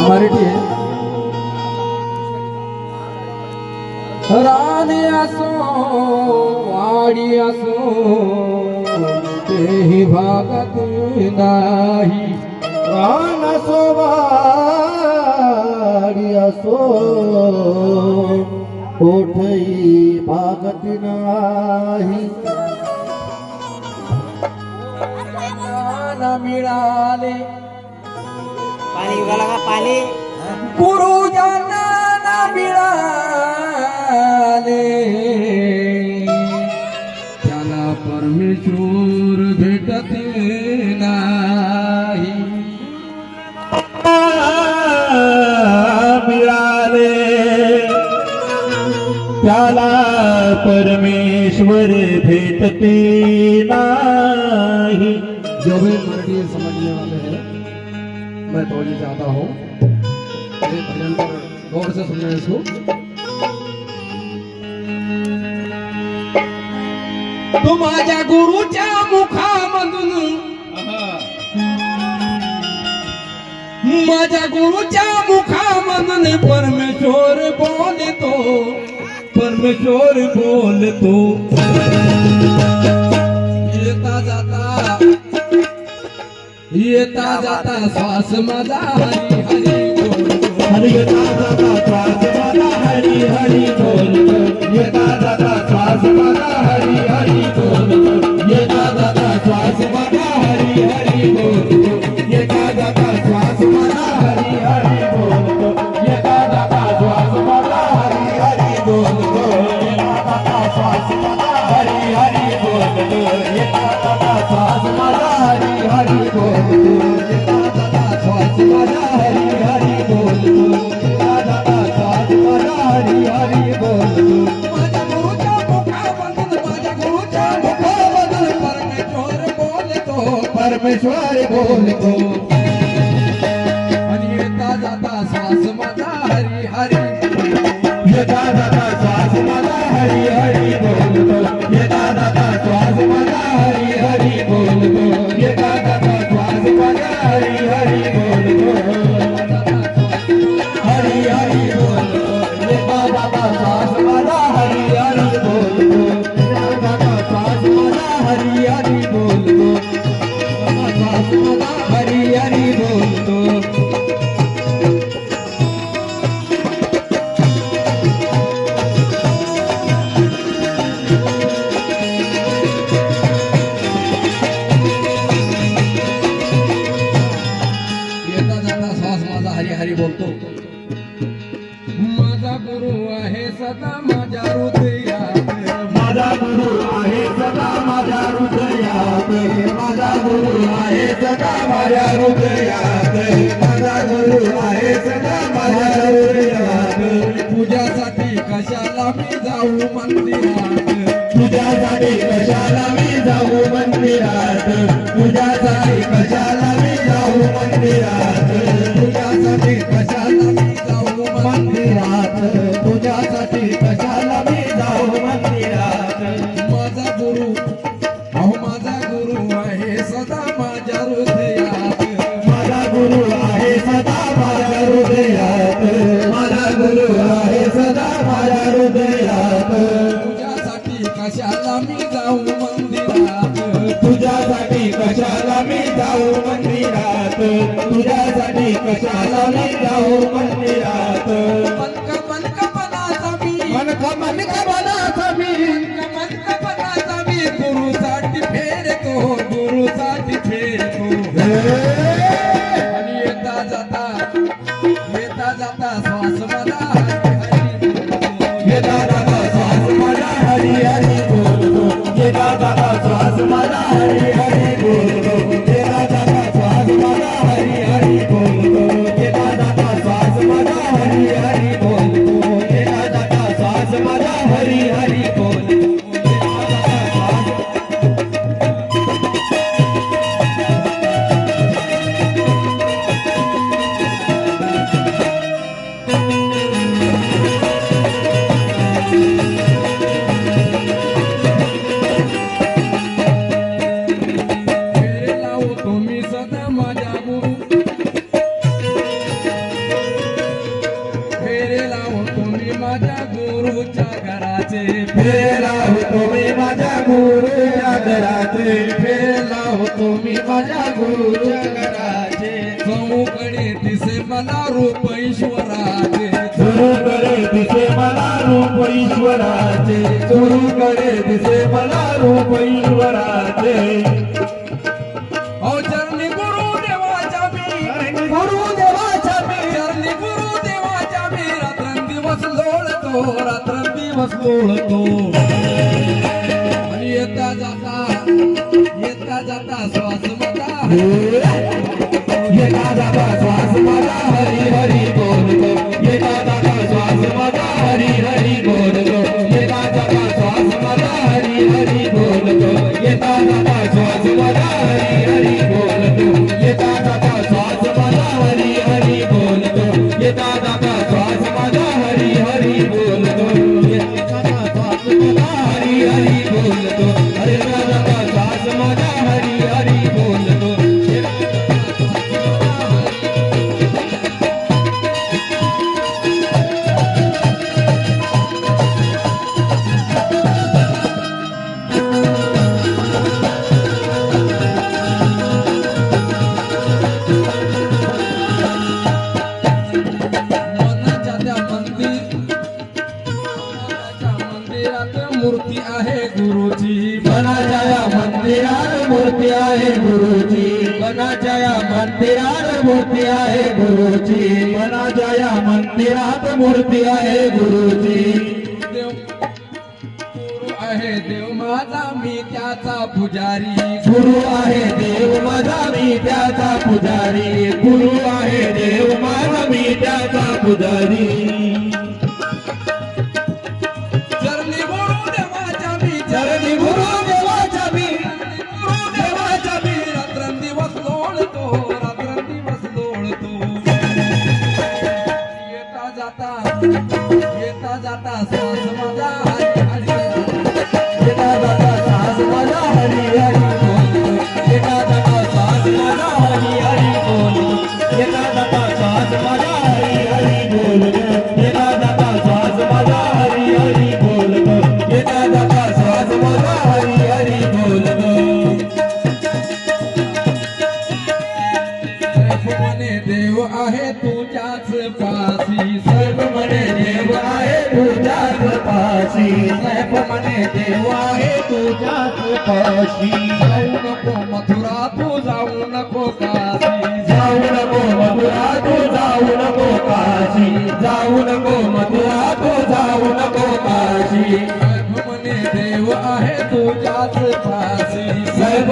मराठी आहे. राणी असो वाडी असो तेही भागत नाही. रान असो वाडी असो कोठही भागत नाही. ज्ञान मिळाले पाणी उगाला का पाणी गुरुजनांना मिळाले त्याला परमेश्वर भेटत नाही. मिळाले त्याला परमेश्वर भेटते नाही. जो भी मराठी समझने वाले हैं मैं थोड़ी चाहता हूँ ये भजन पर गौर से सुनना इसको. तू माझ्या गुरुच्या मुखामधून माझ्या गुरुच्या मुखामधून परमेश्वर बोलतो परमेश्वर बोलतो. येता जाता श्वास माझा हरी हरी बोलतो. हरी येता जाता श्वास माझा हरी हरी बोलतो. येता जाता श्वास माझा हरी हरी बोलतो. येता जाता श्वास माझा हरी हरी बोलतो. येता जाता श्वास माझा हरी हरी बोलतो. येता जाता श्वास माझा हरी हरी बोलतो. येता जाता श्वास माझा हरी हरी बोलतो. येता जाता श्वास माझा हरी हरी बोलतो. येता जाता श्वास माझा हरी हरी बोलतो. येता जाता श्वास माझा हरी हरी बोलतो. माझ्या गुरुच्या मुखामधून माझ्या गुरुच्या मुखामधून परमेश्वर बोलतो. परमेश्वर बोलतो. आणि येता जाता श्वास माझा हरी हरी येता जाता श्वास माझा हरी हरी बोलतो. येता जाता श्वास माझा हरी हरी बोलतो. येता जाता श्वास माझा हरी हरी बोलतो. हरी हरी बोलतो. येता जाता श्वास माझा हरी हरी बोलतो. येता जाता श्वास माझा हरी हरी बोलतो. श्वास माझा हरी हरी बोलतो. येता जाता श्वास माझा हरी हरी बोलतो. माझा गुरु आहे सदा माझ्या हृदयात. माझा गुरु आहे सदा माझ्या हृदयात. माझा गुरु आहे सदा माझ्या हृदयात. माझा गुरु आहे सदा माझ्या हृदयात. पूजासाठी कशाला मी जाऊ मंदिरात. तुझ्यासाठी कशाला मी जाऊ मंदिरात. तुझ्यासाठी कशाला मी जाऊ मंदिरात. तुझ्यासाठी कशाला मी जाऊ मंदिरात. तुझ्यासाठी कशाला मी जाऊ मंदिरात. माझा गुरु अहो माझा गुरु आहे सदा माझ्या हृदयात. माझा गुरु आहे सदा माझ्या हृदयात. माझा गुरु आहे सदा माझ्या हृदयात. तुझ्यासाठी कशाला मी जाऊ मंदिरात. तुझ्यासाठी कशाला मी जाऊ मंदिरात. तुझ्यासाठी कशाला मी जाऊ मंदिरात. मनकपणाचा मी मनकपणाचा मी मनकपणाचा मी गुरुसाठी फेरतो गुरुसाठी फेरतो. आणि येता जाता श्वास माझा हरी हरी बोलतो. येता जाता श्वास माझा हरी हरी बोलतो. येता जाता श्वास माझा हरी हरी बोलतो. येता जाता श्वास माझा हरी हरी बोलतो. येता जाता श्वास माझा हरी हरी बोलतो. येता जाता श्वास माझा हरी हरी बोलतो. येता जाता श्वास फिरला होतो मी माझ्या गुरुच्या घराचे फिरला होतो मी माझ्या गुरुच्या घराचे चौकडे दिसे मला रूप ईश्वराचे सुरूकडे दिसे मला रूप ईश्वराचे सुरूकडे दिसे मला रूप ईश्वराचे अहो चरणी गुरुदेवाच्या मी गुरुदेवाच्या मी चरणी गुरुदेवाच्या मी रात्रंदिवस लोळतो रात्रंदिवस लोळतो आणि येता जाता श्वास माझा येता जाता श्वास माझा हरी हरी बोलतो येता जाता श्वास माझा हरी हरी बोलतो येता जाता श्वास माझा हरी हरी बोलतो येता जाता श्वास माझा हरी हरी बोलतो येता जाता श्वास माझा हरी हरी बोलतो येता जाता श्वास माझा हरी हरी बोलतो येता जाता श्वास माझा हरी हरी बोलतो अरे जाता श्वास माझा हरी हरी बोलतो मूर्ती आहे गुरुची मनाच्या या मंदिरात मूर्ती आहे गुरुची मनाच्या या मंदिरात मूर्ती आहे गुरुची मनाच्या या मंदिरात मूर्ती आहे गुरुची देव गुरु आहे देव माझा मी त्याचा पुजारी गुरु आहे देव माझा मी त्याचा पुजारी गुरु आहे देव माझा मी त्याचा पुजारी चरणी गुरुदेवाच्या मी चरणी गुरुदेवाच्या मी गुरुदेवाच्या मी रात्रंदिवस लोळतो रात्रंदिवस लोळतो येता जाता श्वास माझा हरी हरी येता जाता श्वास माझा हरी हरी बोलतो येता जाता श्वास माझा हरी हरी बोलतो येता जाता श्वास माझा हरी हरी बोलतो येता जाता श्वास माझा हरी हरी बोलतो येता जाता श्वास माझा हरी हरी बोलतो म्हणे देव आहे तुझ्याच पासी सर्व म्हणे देव आहे तुझ्याच पाशी साहेब म्हणे देव आहे तुझ्याच पाशी जाऊ नको मथुरा तू जाऊ नको काशी जाऊ नको मथुरा तू जाऊ नको काशी जाऊ नको मथुरा तू जाऊ नको काशी साहेब म्हणे देव आहे तुझ्याच पासी सर्व